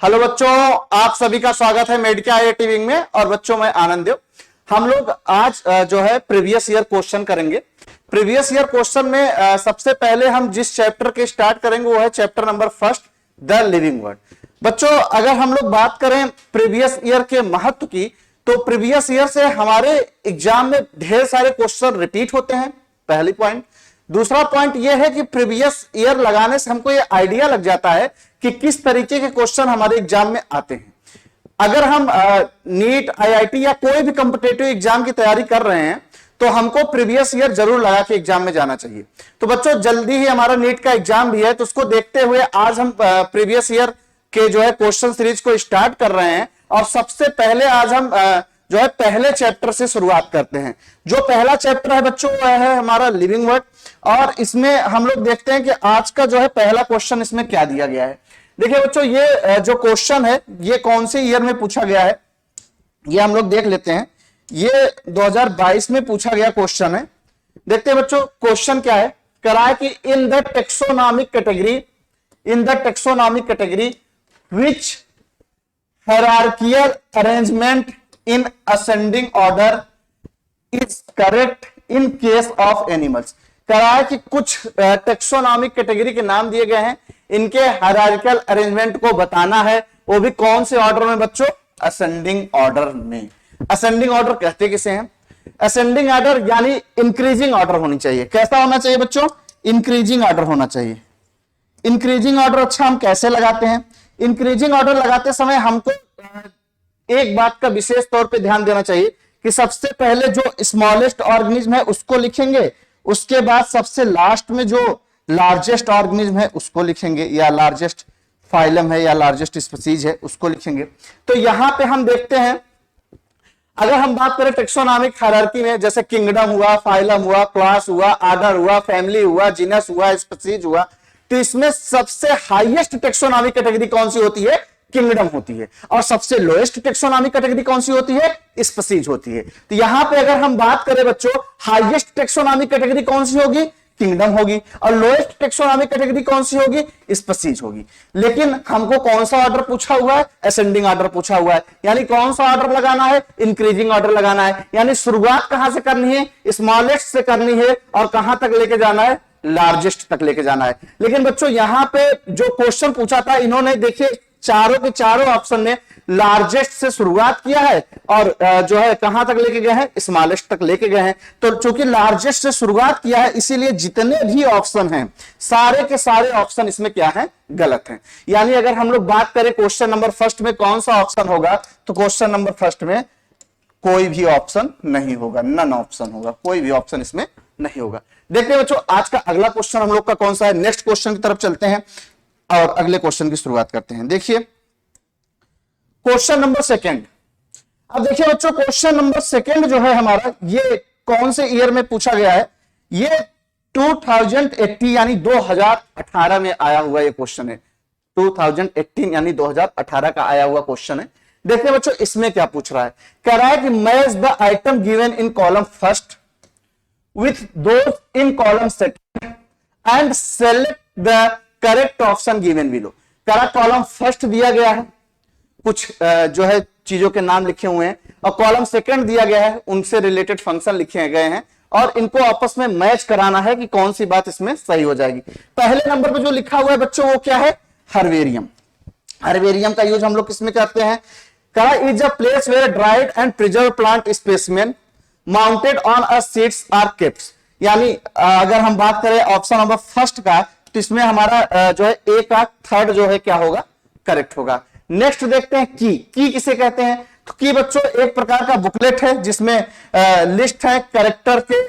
Hello बच्चों, आप सभी का स्वागत है मेड के IIT विंग में। और बच्चों मैं आनंद देव। हम लोग आज जो है प्रीवियस ईयर क्वेश्चन करेंगे। प्रीवियस ईयर क्वेश्चन में सबसे पहले हम जिस चैप्टर के स्टार्ट करेंगे वो है chapter number first, the living word. बच्चों अगर हम लोग बात करें प्रीवियस ईयर के महत्व की, तो प्रीवियस ईयर से हमारे एग्जाम में ढेर सारे क्वेश्चन रिपीट होते हैं, पहली पॉइंट। दूसरा पॉइंट यह है कि प्रीवियस ईयर लगाने से हमको यह आइडिया लग जाता है कि किस तरीके के क्वेश्चन हमारे एग्जाम में आते हैं। अगर हम नीट, IIT या कोई भी कॉम्पिटिटिव एग्जाम की तैयारी कर रहे हैं तो हमको प्रीवियस ईयर जरूर लगा के एग्जाम में जाना चाहिए। तो बच्चों जल्दी ही हमारा नीट का एग्जाम भी है, तो उसको देखते हुए आज हम प्रीवियस ईयर के जो है क्वेश्चन सीरीज को स्टार्ट कर रहे हैं। और सबसे पहले आज हम जो है पहले चैप्टर से शुरुआत करते हैं। जो पहला चैप्टर है बच्चों वह है हमारा लिविंग वर्ड। और इसमें हम लोग देखते हैं कि आज का जो है पहला क्वेश्चन इसमें क्या दिया गया है। देखिए बच्चों, ये जो क्वेश्चन है ये कौन से ईयर में पूछा गया है ये हम लोग देख लेते हैं। ये 2022 में पूछा गया क्वेश्चन है। देखते हैं बच्चों क्वेश्चन क्या है। करा है कि in the taxonomic category which hierarchical arrangement in ascending order is correct in case of animals. करा है कि कुछ टेक्सोनॉमिक कैटेगरी के नाम दिए गए हैं, इनके हायरार्कियल अरेंजमेंट को बताना है, वो भी कौन से ऑर्डर में बच्चों? असेंडिंग ऑर्डर में। असेंडिंग ऑर्डर कहते किसे हैं? असेंडिंग ऑर्डर यानी इंक्रीजिंग ऑर्डर होनी चाहिए। कैसा होना चाहिए बच्चों? इंक्रीजिंग ऑर्डर होना चाहिए। इंक्रीजिंग ऑर्डर अच्छा हम कैसे लगाते हैं? इंक्रीजिंग ऑर्डर लगाते समय हमको एक बात का विशेष तौर पे ध्यान देना चाहिए कि सबसे पहले जो स्मॉलेस्ट ऑर्गेनिज्म है उसको लिखेंगे, उसके बाद सबसे लास्ट में जो लार्जेस्ट ऑर्गेनिज्म है उसको लिखेंगे, या लार्जेस्ट फाइलम है या लार्जेस्ट स्पीसीज है उसको लिखेंगे। तो यहां पे हम देखते हैं, अगर हम बात करें टेक्सोनॉमिक हायरार्की में, जैसे किंगडम हुआ, फाइलम हुआ, क्लास हुआ, आर्डर हुआ, फैमिली हुआ, जीनस हुआ, स्पीसीज हुआ, तो इसमें सबसे हाईएस्ट टेक्सोनॉमिक कैटेगरी कौन सी होती है? किंगडम होती है। और सबसे लोएस्ट टेक्सोनॉमिक कैटेगरी कौन सी होती है? स्पीसीज होती है। तो यहां पे अगर हम बात करें बच्चों, हाईएस्ट टेक्सोनॉमिक कैटेगरी कौन सी होगी? किंगडम होगी। और लोएस्ट टेक्सोनॉमिक कैटेगरी कौन सी होगी? स्पीसीज होगी। लेकिन हमको कौन सा ऑर्डर पूछा हुआ है? असेंडिंग ऑर्डर पूछा हुआ है। यानी कौन सा ऑर्डर लगाना है? इंक्रीजिंग ऑर्डर लगाना है। यानी शुरुआत कहां से करनी है? स्मॉलेस्ट से करनी है और कहां तक लेके जाना है? लार्जेस्ट तक लेके जाना है। लेकिन बच्चों यहां पे जो क्वेश्चन पूछा था, इन्होंने देखिए चारों के चारों ऑप्शन में लार्जेस्ट से शुरुआत किया है और जो है कहां तक लेके गए हैं? स्मॉलेस्ट तक लेके गए हैं। तो चूंकि लार्जेस्ट से शुरुआत किया है, इसीलिए जितने भी ऑप्शन हैं सारे के सारे ऑप्शन इसमें क्या है? गलत हैं। यानी अगर हम लोग बात करें क्वेश्चन नंबर फर्स्ट में कौन सा ऑप्शन होगा, तो क्वेश्चन नंबर फर्स्ट में कोई भी ऑप्शन नहीं होगा, नन ऑप्शन होगा, कोई भी ऑप्शन इसमें नहीं होगा। देखिए बच्चों आज का अगला क्वेश्चन हम लोग का कौन सा है? नेक्स्ट क्वेश्चन की तरफ चलते हैं और अगले क्वेश्चन की शुरुआत करते हैं। देखिए क्वेश्चन नंबर सेकंड। अब देखिए बच्चों क्वेश्चन नंबर सेकंड जो है हमारा, ये कौन से ईयर में पूछा गया है? ये 2018 यानी 2018 में आया हुआ ये क्वेश्चन है। 2018 यानी 2018 का आया हुआ क्वेश्चन है। देखिए बच्चों इसमें क्या पूछ रहा है। कह रहा है कि match the item given in column first with those in column second and select the correct option given below। करा कॉलम फर्स्ट दिया गया है, कुछ जो है चीजों के नाम लिखे हुए हैं, और कॉलम सेकंड दिया गया है, उनसे रिलेटेड फंक्शन लिखे गए हैं, और इनको आपस में मैच कराना है कि कौन सी बात इसमें सही हो जाएगी। पहले नंबर पे जो लिखा हुआ है बच्चों वो क्या है? हर्बेरियम। हर्बेरियम का यूज हम लोग किसमें करते हैं? करा is a place where dried and preserve plant specimen mounted on a sheets are kept. यानी अगर हम बात करें ऑप्शन नंबर फर्स्ट का, तो इसमें हमारा जो है ए का थर्ड जो है क्या होगा? करेक्ट होगा। नेक्स्ट देखते हैं की किसे कहते हैं? तो की बच्चों एक प्रकार का बुकलेट है जिसमें लिस्ट है कैरेक्टर के,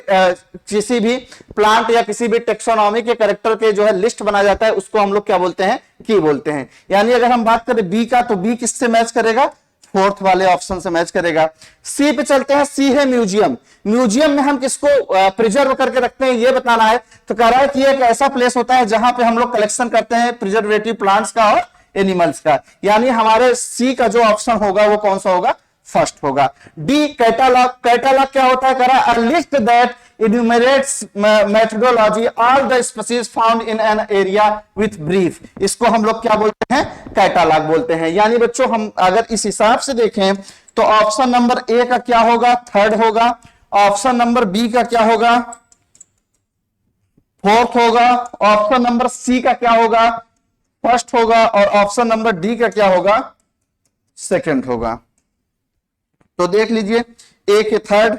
किसी भी प्लांट या किसी भी टेक्सोनॉमी के कैरेक्टर के जो है लिस्ट बनाया जाता है, उसको हम लोग क्या बोलते हैं? की बोलते हैं। यानी अगर हम बात करें बी का, तो बी किससे मैच करेगा? फोर्थ वाले ऑप्शन से मैच करेगा। सी पे चलते हैं। सी है म्यूजियम। म्यूजियम में हम किसको प्रिजर्व करके रखते हैं ये बताना है। तो कह रहा है कि एक ऐसा प्लेस होता है जहां पे हम लोग कलेक्शन करते हैं प्रिजर्वेटिव प्लांट्स का और एनिमल्स का। यानी हमारे सी का जो ऑप्शन होगा वो कौन सा होगा? फर्स्ट होगा। D catalogue. कैटालॉग क्या होता है? कह रहा है a list that enumerates methodology all the species found in an area with brief। इसको हम लोग क्या बोलते हैं? कैटालॉग बोलते हैं। यानी बच्चों हम अगर इस हिसाब से देखें तो ऑप्शन नंबर ए का क्या होगा, थर्ड होगा, ऑप्शन नंबर बी का क्या होगा, फोर्थ होगा, ऑप्शन नंबर सी का क्या होगा, फर्स्ट होगा, और ऑप्शन नंबर डी का क्या होगा, सेकंड होगा। तो देख लीजिए, ए के थर्ड,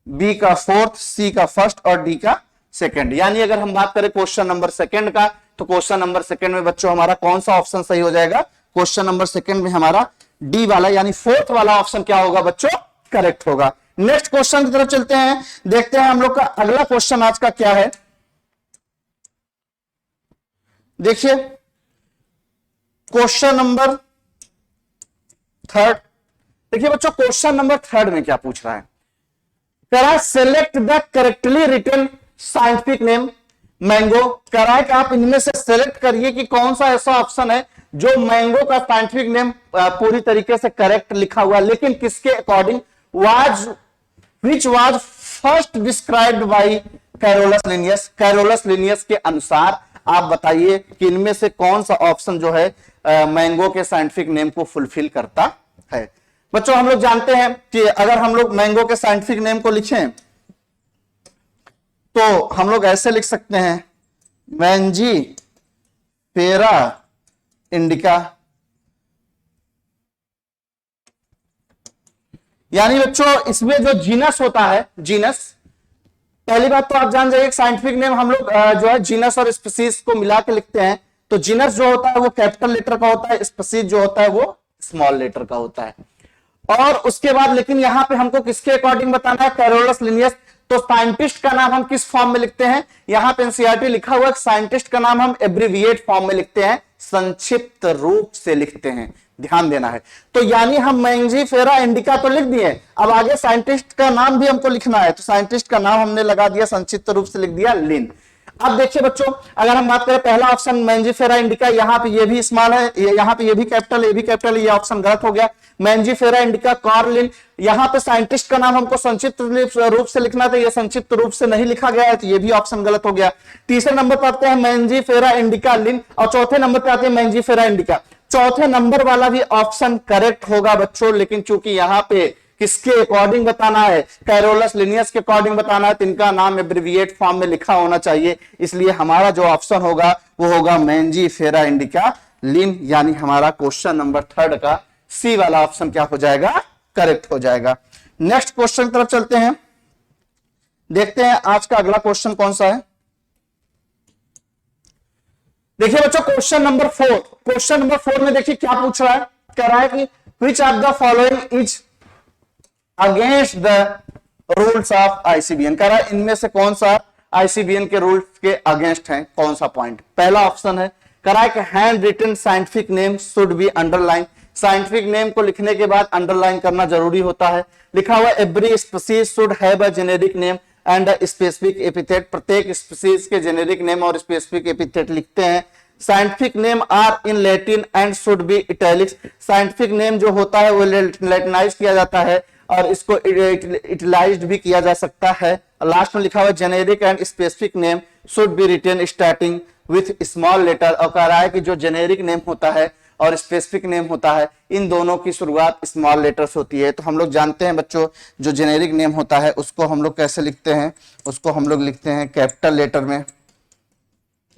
बी का फोर्थ, सी का फर्स्ट और डी का सेकंड। यानी अगर हम बात करें क्वेश्चन नंबर सेकंड का, तो क्वेश्चन नंबर सेकंड में बच्चों हमारा कौन सा ऑप्शन सही हो जाएगा, क्वेश्चन नंबर सेकंड में हमारा डी वाला यानी फोर्थ वाला ऑप्शन क्या होगा बच्चों, करेक्ट होगा। नेक्स्ट क्वेश्चन की तरफ चलते हैं, देखते हैं हम लोग का अगला क्वेश्चन आज का क्या है। देखिए क्वेश्चन नंबर थर्ड, देखिए बच्चों क्वेश्चन नंबर थर्ड में क्या पूछ रहा है, कह रहा है select the correctly written scientific name mango. कह रहा है कि आप इनमें से सेलेक्ट करिए कि कौन सा ऐसा ऑप्शन है जो मैंगो का साइंटिफिक नेम पूरी तरीके से करेक्ट लिखा हुआ, लेकिन किसके according, which was first described bye Carolus Linnaeus. Carolus Linnaeus के अनुसार आप बताइए कि इनमें से कौन सा ऑप्शन जो है मैंगो के साइंटिफिक नेम को फुलफिल करता है। बच्चों हम लोग जानते हैं कि अगर हम लोग मैंगो के साइंटिफिक नेम को लिखें तो हम लोग ऐसे लिख सकते हैं, मैंजी फेरा इंडिका। यानी बच्चों इसमें जो जीनस होता है, जीनस, पहली बात तो आप जान जाइए साइंटिफिक नेम हम लोग जो है जीनस और स्पीसीज को मिला के लिखते हैं। तो जीनस जो होता है वो कैपिटल लेटर का होता है, स्पीसीज जो होता है वो स्मॉल लेटर का होता है। और उसके बाद लेकिन यहां पे हमको किसके अकॉर्डिंग बताना है, कैरोलस लिनियस। तो साइंटिस्ट का नाम हम किस फॉर्म में लिखते हैं, यहां पे एनसीईआरटी लिखा हुआ है, साइंटिस्ट का नाम हम एब्रीविएट फॉर्म में लिखते हैं, संक्षिप्त रूप से लिखते हैं, ध्यान देना है। तो यानी हम मैंजी फेरा इंडिका तो लिख दिए, अब आगे साइंटिस्ट का नाम भी हमको लिखना है, तो साइंटिस्ट का नाम हमने लगा दिया, संक्षिप्त रूप से लिख दिया लिन। अब देखिए बच्चों अगर हम बात करें पहला ऑप्शन मैंजीफेरा इंडिका, यहां पे ये भी स्मॉल है, यहां पे ये भी कैपिटल, ये भी कैपिटल, ये ऑप्शन गलत हो गया। मैंजीफेरा इंडिका कार्लिन, यहां पे साइंटिस्ट का नाम हमको संक्षिप्त रूप से लिखना था, ये संक्षिप्त रूप से नहीं लिखा गया है, तो ये भी ऑप्शन गलत हो गया। तीसरे नंबर पर आते हैं मैंजीफेरा इंडिका लिन, और चौथे नंबर पर आते हैं मैंजीफेरा इंडिका। चौथे नंबर वाला भी ऑप्शन करेक्ट होगा बच्चों, लेकिन चूंकि यहां पे किसके अकॉर्डिंग बताना है, कैरोलस लिनियस के अकॉर्डिंग बताना है, तो इनका नाम एब्रिविएट फॉर्म में लिखा होना चाहिए, इसलिए हमारा जो ऑप्शन होगा वो होगा मैंजीफेरा इंडिका लिन। यानी हमारा क्वेश्चन नंबर थर्ड का सी वाला ऑप्शन क्या हो जाएगा, करेक्ट हो जाएगा। नेक्स्ट क्वेश्चन की तरफ चलते हैं, देखते हैं आज का अगला क्वेश्चन कौन सा है। देखिए बच्चों क्वेश्चन नंबर 4, क्वेश्चन नंबर 4 में देखिए क्या पूछ रहा है, कह रहा है कि which of the following is against the rules of ICBN. कह रहा है इनमें से कौन सा आईसीबीएन के रूल्स के अगेंस्ट है, कौन सा पॉइंट। पहला ऑप्शन है, कह रहा है कि hand written scientific name should be underline. Scientific name को लिखने के बाद अंडरलाइन करना जरूरी होता है। लिखा हुआ every species should have a generic name and specific epithet. प्रत्येक स्पीसीज के जेनेरिक नेम और स्पेसिफिक एपिथेट लिखते हैं। Scientific name are in Latin and should be italics. Scientific name जो होता है वो लैटिनाइज किया जाता है और इसको इटलाइज्ड भी किया जा सकता है। लास्ट में लिखा हुआ generic and specific name should be written starting with small letter. और कह रहा है कि जो जेनेरिक नेम होता है और स्पेसिफिक नेम होता है इन दोनों की शुरुआत स्मॉल लेटर से होती है। तो हम लोग जानते हैं बच्चों जो जेनेरिक नेम होता है उसको हम लोग कैसे लिखते हैं, उसको हम लोग लिखते हैं कैपिटल लेटर में,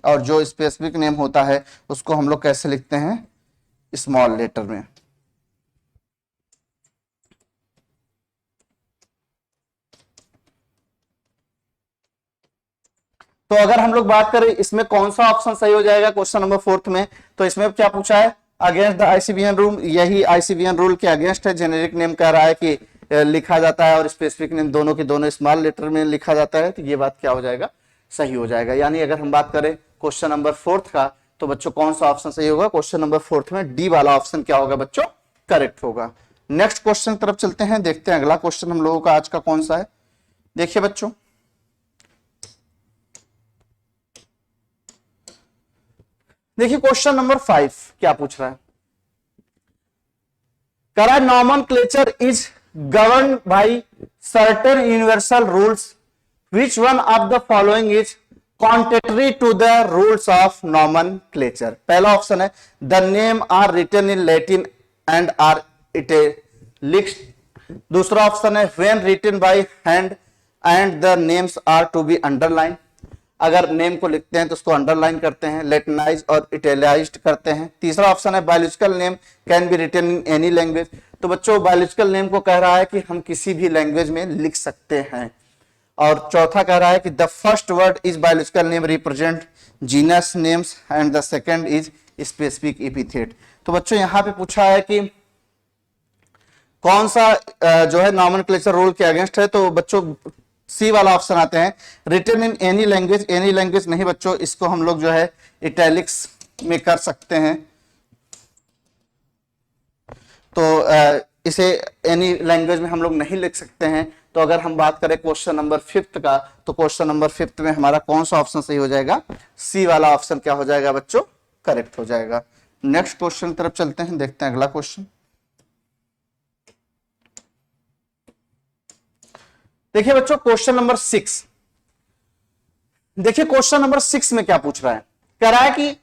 और जो स्पेसिफिक नेम होता है उसको हम लोग कैसे लिखते हैं, स्मॉल लेटर में। तो अगर हम लोग बात करें इसमें कौन सा ऑप्शन सही हो जाएगा क्वेश्चन नंबर 4 में, तो इसमें क्या पूछा है, अगेंस्ट द आईसीबीएन रूल। यही आईसीबीएन रूल के अगेंस्ट है। जेनेरिक नेम कह रहा है कि लिखा जाता है और स्पेसिफिक नेम दोनों के दोनों स्मॉल लेटर में लिखा जाता है, तो ये बात क्या हो जाएगा, सही हो जाएगा। यानी अगर हम बात करें क्वेश्चन नंबर 4 का, तो बच्चों कौन सा ऑप्शन सही होगा, क्वेश्चन नंबर 4 में डी वाला ऑप्शन क्या होगा बच्चों, करेक्ट होगा। नेक्स्ट क्वेश्चन की तरफ चलते हैं, देखते हैं अगला क्वेश्चन हम लोगों का आज का कौन सा है। देखिए बच्चों देखिए क्वेश्चन नंबर 5 क्या पूछ रहा है, कह रहा है nomenclature is govern by certain universal rules, which one of the following is contrary to the rules of nomenclature. पहला ऑप्शन है the name are written in Latin and are italics. दूसरा ऑप्शन है when written by hand and the names are to be underline. अगर name को लिखते हैं तो उसको अंडरलाइन करते हैं, लेटिनाइज और इटैलिकाइज्ड करते हैं। तीसरा ऑप्शन है biological name can be written in any language. तो बच्चों बायोलॉजिकल नेम को कह रहा है कि हम किसी भी लैंग्वेज में लिख सकते हैं। और चौथा कह रहा है कि the first word is biological name represent genus names and the second is specific epithet. तो बच्चों यहां पे पूछा है कि कौन सा जो है नॉमेनक्लेचर रूल के अगेंस्ट है, तो बच्चों सी वाला ऑप्शन आते हैं written in any language. Any language नहीं बच्चों, इसको हम लोग जो है इटैलिक्स में कर सकते हैं। तो इसे एनी लैंग्वेज में हम लोग नहीं लिख सकते हैं। तो अगर हम बात करें क्वेश्चन नंबर 5 का, तो क्वेश्चन नंबर 5 में हमारा कौन सा ऑप्शन सही हो जाएगा? सी वाला ऑप्शन क्या हो जाएगा बच्चों? करेक्ट हो जाएगा। नेक्स्ट क्वेश्चन की तरफ चलते हैं, देखते हैं अगला क्वेश्चन। देखिए बच्चों क्वेश्चन नंबर 6। देखिए क्वेश्चन नंबर 6 में क्या पूछ रहा है? कह रहा है कि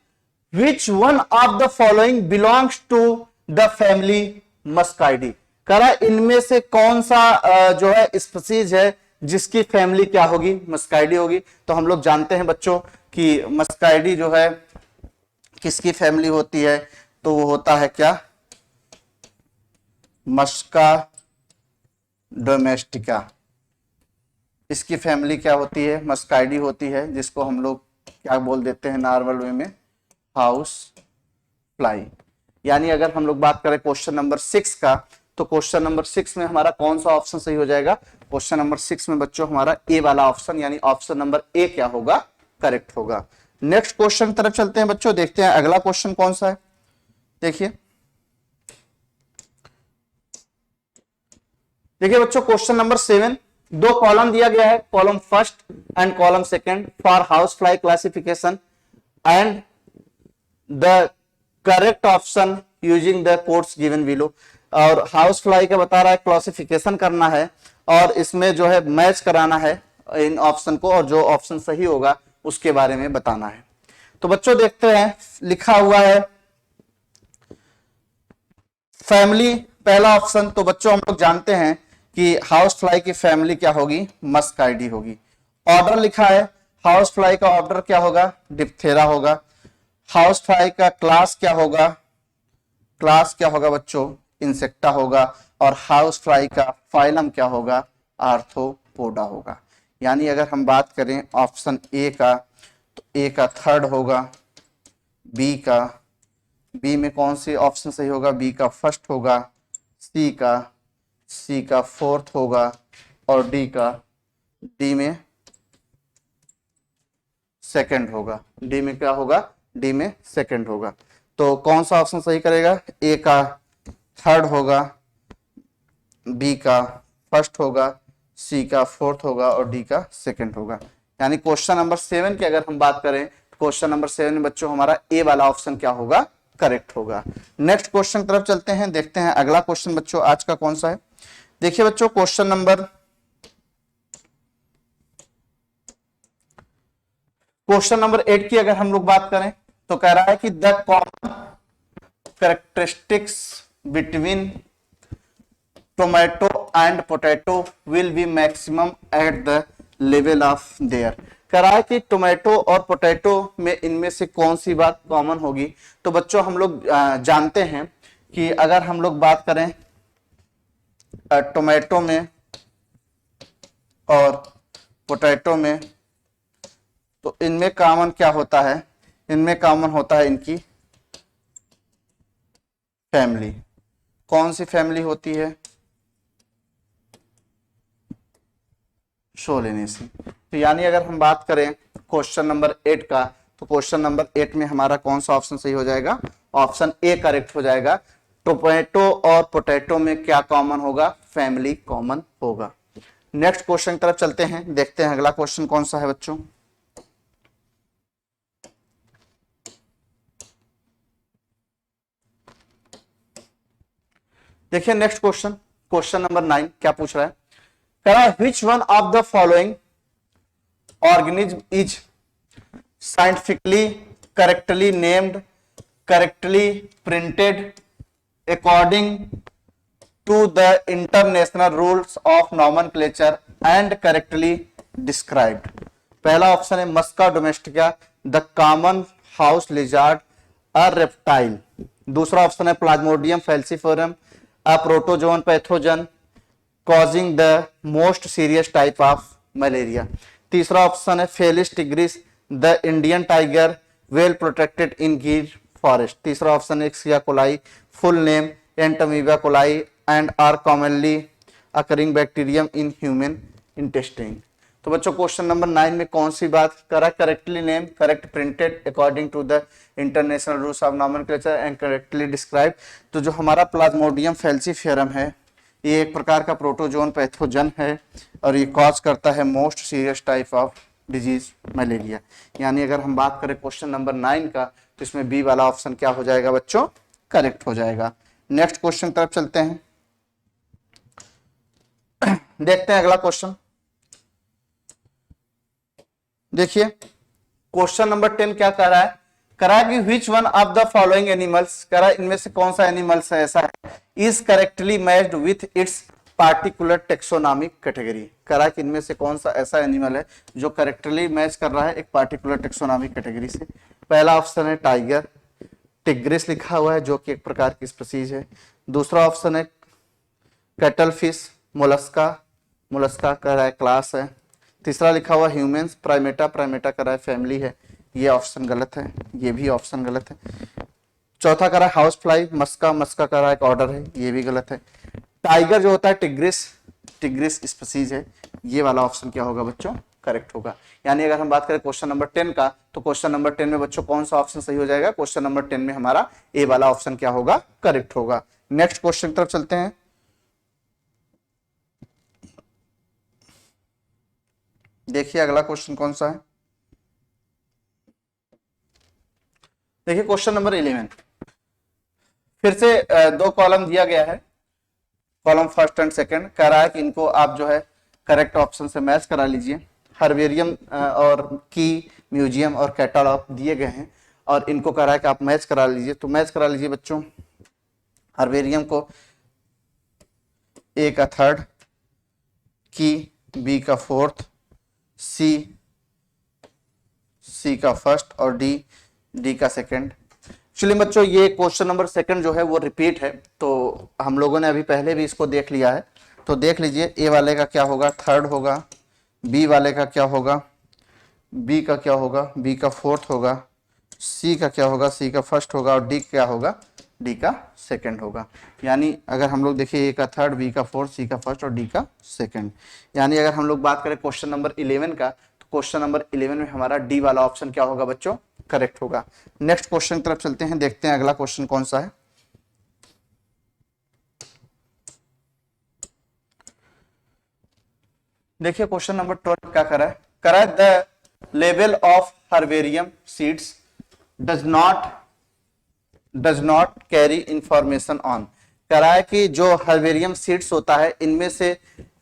which one of the following belongs to the family Muscidae. कह रहा है इनमें से कौन सा जो है स्पीसीज है जिसकी फैमिली क्या होगी? मस्काइडी होगी। तो हम लोग जानते हैं बच्चों कि मस्काइडी जो है किसकी फैमिली होती है? तो वो होता है क्या? मस्का डोमेस्टिका। इसकी फैमिली क्या होती है? मस्काइडी होती है, जिसको हम लोग क्या बोल देते हैं नॉर्मल वे में? House fly. यानी अगर हम लोग बात करें क्वेश्चन नंबर 6 का, तो क्वेश्चन नंबर 6 में हमारा कौन सा ऑप्शन सही हो जाएगा? क्वेश्चन नंबर 6 में बच्चों हमारा ए वाला ऑप्शन यानी ऑप्शन नंबर ए क्या होगा? करेक्ट होगा। नेक्स्ट क्वेश्चन तरफ चलते हैं बच्चों, देखते हैं अगला क्वेश्चन कौन सा है। देखिए बच्चों क्वेश्चन नंबर 7, दो कॉलम दिया गया है, column first and column second for house fly classification and the correct option using the codes given below. और हाउस फ्लाई का बता रहा है क्लासिफिकेशन करना है और इसमें जो है मैच कराना है इन ऑप्शन को, और जो ऑप्शन सही होगा उसके बारे में बताना है। तो बच्चों देखते हैं, लिखा हुआ है फैमिली पहला ऑप्शन। तो बच्चों हम लोग जानते हैं कि हाउस फ्लाई की फैमिली क्या होगी? मस्काइडी होगी। ऑर्डर लिखा है, हाउस फ्लाई का ऑर्डर क्या होगा? डिप्थेरा होगा। हाउस फ्लाई का क्लास क्या होगा? क्लास क्या होगा बच्चों? इंसेक्टा होगा। और हाउस फ्लाई का फाइलम क्या होगा? आर्थ्रोपोडा होगा। यानी अगर हम बात करें ऑप्शन ए का, तो ए का थर्ड होगा, बी में कौन सी ऑप्शन सही होगा? बी का फर्स्ट होगा, सी का फोर्थ होगा और डी में सेकंड होगा। डी में क्या होगा? डी में सेकंड होगा। तो कौन सा ऑप्शन सही करेगा? ए का थर्ड होगा, बी का फर्स्ट होगा, सी का फोर्थ होगा और डी का सेकंड होगा। यानी क्वेश्चन नंबर 7 की अगर हम बात करें, क्वेश्चन नंबर 7 में बच्चों हमारा ए वाला ऑप्शन क्या होगा? करेक्ट होगा। नेक्स्ट क्वेश्चन तरफ चलते हैं, देखते हैं अगला क्वेश्चन बच्चों आज का कौन सा है। देखिए बच्चों क्वेश्चन नंबर 8 की अगर हम लोग बात करें, तो कह रहा है कि the common characteristics between tomato and potato will be maximum at the level of their. कह रहा है कि टोमेटो और पोटैटो में इनमें से कौन सी बात कॉमन होगी? तो बच्चों हम लोग जानते हैं कि अगर हम लोग बात करें टोमेटो में और पोटैटो में, तो इनमें कॉमन क्या होता है? इनमें कॉमन होता है इनकी फैमिली। कौन सी फैमिली होती है? सोलेनेसी। तो यानी अगर हम बात करें क्वेश्चन नंबर 8 का, तो क्वेश्चन नंबर 8 में हमारा कौन सा ऑप्शन सही हो जाएगा? ऑप्शन ए करेक्ट हो जाएगा। टोमेटो और पोटैटो में क्या कॉमन होगा? फैमिली कॉमन होगा। नेक्स्ट क्वेश्चन की तरफ चलते हैं, देखते हैं अगला क्वेश्चन कौन सा है बच्चों। देखिए नेक्स्ट क्वेश्चन नंबर 9 क्या पूछ रहा है? कह रहा है which one of the following organism is scientifically correctly named, correctly printed according to the international rules of nomenclature and correctly described. पहला ऑप्शन है Musca domestica, the common house lizard, a reptile. दूसरा option है Plasmodium falciparum, a protozoan pathogen causing the most serious type of malaria. तीसरा option है Felis tigris, the Indian tiger, well protected in Gir forest. तीसरा option है Escherichia coli, full name Entamoeba coli and are commonly occurring bacterium in human intestine. तो बच्चों question number 9 में कौन सी बात करा? Correctly name, correct printed according to the international rules of nomenclature and correctly describe. तो जो हमारा प्लाज्मोडियम फैल्सिफेरम है ये एक प्रकार का प्रोटोजोन पैथोजन है और ये कॉज करता है most serious type of disease malaria. यानी अगर हम बात करें क्वेश्चन नंबर 9 का तो इसमें बी वाला ऑप्शन क्या हो जाएगा बच्चों? करेक्ट हो जाएगा। नेक्स्ट क्वेश्चन तरफ चलते हैं, देखते हैं अगला क्वेश्चन। देखिए क्वेश्चन नंबर 10 क्या कह रहा है? कह रहा है कि which one of the following animals, कह रहा है इनमें से कौन सा एनिमल्स है ऐसा है is correctly matched with its particular taxonomic category. कह रहा है कि इनमें से कौन सा ऐसा एनिमल है जो करेक्टली मैच कर रहा है एक पार्टिकुलर टेक्सोनॉमिक कैटेगरी से। पहला ऑप्शन है टाइगर, टिग्रिस लिखा हुआ है जो कि एक प्रकार की स्पीसीज है। दूसरा ऑप्शन है कैटल फिश, मोलस्का, मोलस्का कह रहा है क्लास है। तीसरा लिखा हुआ ह्यूमंस, प्राइमेटा, प्राइमेटा कह रहा है फैमिली है, ये ऑप्शन गलत है, ये भी ऑप्शन गलत है। चौथा कह रहा है हाउस फ्लाई, मस्का, मस्का कह रहा है एक ऑर्डर है, ये भी गलत है। टाइगर जो होता है टिग्रिस, टिग्रिस स्पीसीज है, ये वाला ऑप्शन क्या होगा बच्चों? करेक्ट होगा। यानी अगर हम बात करें क्वेश्चन नंबर 10 का तो क्वेश्चन नंबर 10 में बच्चों कौन सा ऑप्शन सही हो जाएगा? क्वेश्चन नंबर 10 में हमारा ए वाला ऑप्शन क्या होगा? करेक्ट होगा। नेक्स्ट क्वेश्चन की तरफ चलते हैं। देखिए अगला क्वेश्चन कौन सा है? देखिए क्वेश्चन नंबर 11, फिर से दो कॉलम दिया गया है, कॉलम फर्स्ट एंड सेकंड। कह रहा है कि इनको आप जो है करेक्ट ऑप्शन से मैच करा लीजिए। हर्बेरियम और की म्यूजियम और कैटलॉग दिए गए हैं और इनको कह रहा है कि आप मैच करा लीजिए। तो मैच करा लीजिए बच्चों। हर्बेरियम को ए का थर्ड, की बी का फोर्थ, सी का फर्स्ट और डी का सेकंड। एक्चुअली बच्चों ये क्वेश्चन नंबर सेकंड जो है वो रिपीट है, तो हम लोगों ने अभी पहले भी इसको देख लिया है। तो देख लीजिए ए वाले का क्या होगा? थर्ड होगा। बी वाले का क्या होगा? बी का क्या होगा? बी का फोर्थ होगा। सी का क्या होगा? सी का फर्स्ट होगा और डी क्या होगा? डी का सेकंड होगा। यानी अगर हम लोग देखिए ए का थर्ड, बी का फोर्थ, सी का फर्स्ट और डी का सेकंड। यानी अगर हम लोग बात करें क्वेश्चन नंबर 11 का तो क्वेश्चन नंबर 11 में हमारा डी वाला ऑप्शन क्या होगा बच्चों? करेक्ट होगा। नेक्स्ट क्वेश्चन की तरफ चलते हैं, देखते हैं अगला क्वेश्चन कौन सा है। देखिए क्वेश्चन नंबर 12 क्या कर रहा है? कर रहा है the level of herbarium seeds does not carry information on. कह रहा है कि जो हर्बेरियम सीड्स होता है इनमें से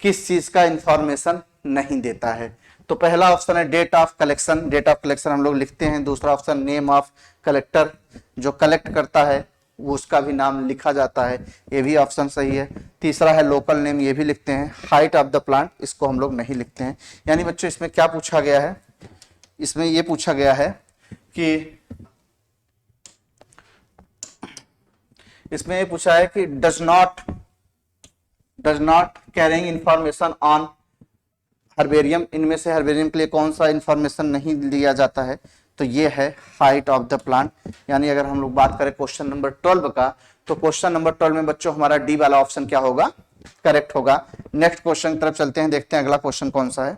किस चीज का इंफॉर्मेशन नहीं देता है। तो पहला ऑप्शन है date of collection, date of collection हम लोग लिखते हैं। दूसरा ऑप्शन नेम ऑफ कलेक्टर, जो कलेक्ट करता है वो उसका भी नाम लिखा जाता है, ये भी ऑप्शन सही है। तीसरा है लोकल नेम, ये भी लिखते हैं। हाइट ऑफ द प्लांट, इसको हम लोग नहीं लिखते हैं। यानी बच्चों इसमें क्या पूछा गया है? इसमें ये पूछा गया है कि इसमें ये पूछा है कि does not carrying information on herbarium, इनमें से हर्बेरियम के लिए कौन सा इंफॉर्मेशन नहीं लिया जाता है? तो ये है हाइट ऑफ द प्लांट। यानी अगर हम लोग बात करें क्वेश्चन नंबर 12 का तो क्वेश्चन नंबर 12 में बच्चों हमारा डी वाला ऑप्शन क्या होगा? करेक्ट होगा। नेक्स्ट क्वेश्चन की तरफ चलते हैं, देखते हैं अगला क्वेश्चन कौन सा है।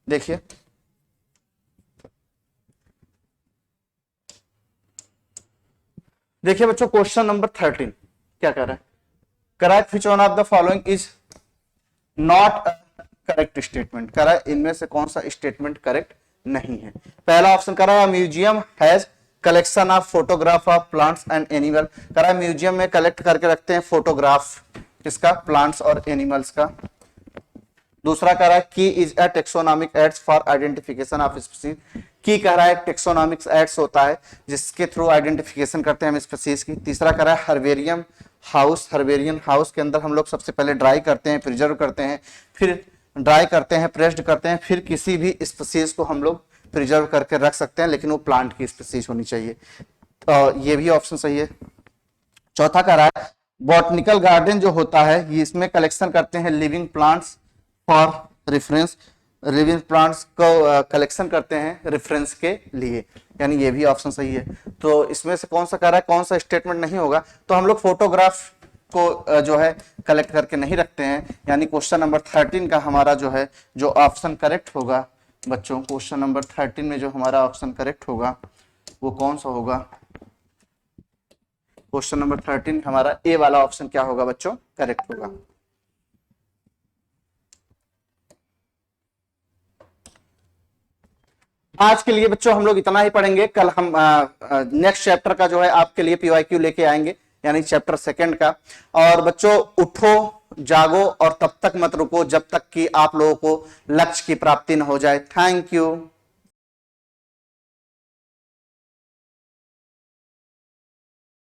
देखिए देखिए बच्चों क्वेश्चन नंबर 13 क्या कर रहा है? Correct which one of the following is not correct statement. कह रहा है इनमें से कौन सा स्टेटमेंट करेक्ट नहीं है। पहला ऑप्शन कह रहा है museum has collection of photograph of plants and animal. कह रहा है म्यूजियम में कलेक्ट करके रखते हैं फोटोग्राफ, किसका? प्लांट्स और एनिमल्स का। दूसरा कह रहा है key is a taxonomic aids for identification of species. की कह रहा है टेक्सोनॉमिक्स एड्स होता है जिसके थ्रू आइडेंटिफिकेशन करते हैं हम स्पीसीज की। तीसरा कह रहा है हर्बेरियम हाउस। हर्बेरियम हाउस के अंदर हम लोग सबसे पहले ड्राई करते हैं, प्रिजर्व करते हैं, फिर ड्राई करते हैं, प्रेस्ड करते हैं, फिर किसी भी स्पीसीज को हम लोग प्रिजर्व करके रख सकते हैं, लेकिन वो प्लांट की स्पीसीज होनी चाहिए। तो ये भी ऑप्शन सही है। चौथा कह रहा है बॉटनिकल गार्डन जो होता है ये इसमें कलेक्शन करते हैं living plants for reference. Living plants को कलेक्शन करते हैं रेफरेंस के लिए, यानी ये भी ऑप्शन सही है। तो इसमें से कौन सा कह रहा है, कौन सा स्टेटमेंट नहीं होगा, तो हम लोग फोटोग्राफ को जो है कलेक्ट करके नहीं रखते हैं, यानी क्वेश्चन नंबर 13 का हमारा जो है जो ऑप्शन करेक्ट होगा बच्चों, क्वेश्चन नंबर 13 में जो हमारा ऑप्शन करेक्ट होगा वो कौन सा होगा, क्वेश्चन नंबर 13 हमारा ए वाला ऑप्शन क्या होगा बच्चों, करेक्ट होगा। आज के लिए बच्चों हम लोग इतना ही पढ़ेंगे। कल हम नेक्स्ट चैप्टर का जो है आपके लिए पीवाईक्यू लेके आएंगे, यानी चैप्टर 2 का। और बच्चों उठो जागो और तब तक मत रुको जब तक कि आप लोगों को लक्ष्य की प्राप्ति न हो जाए। Thank you.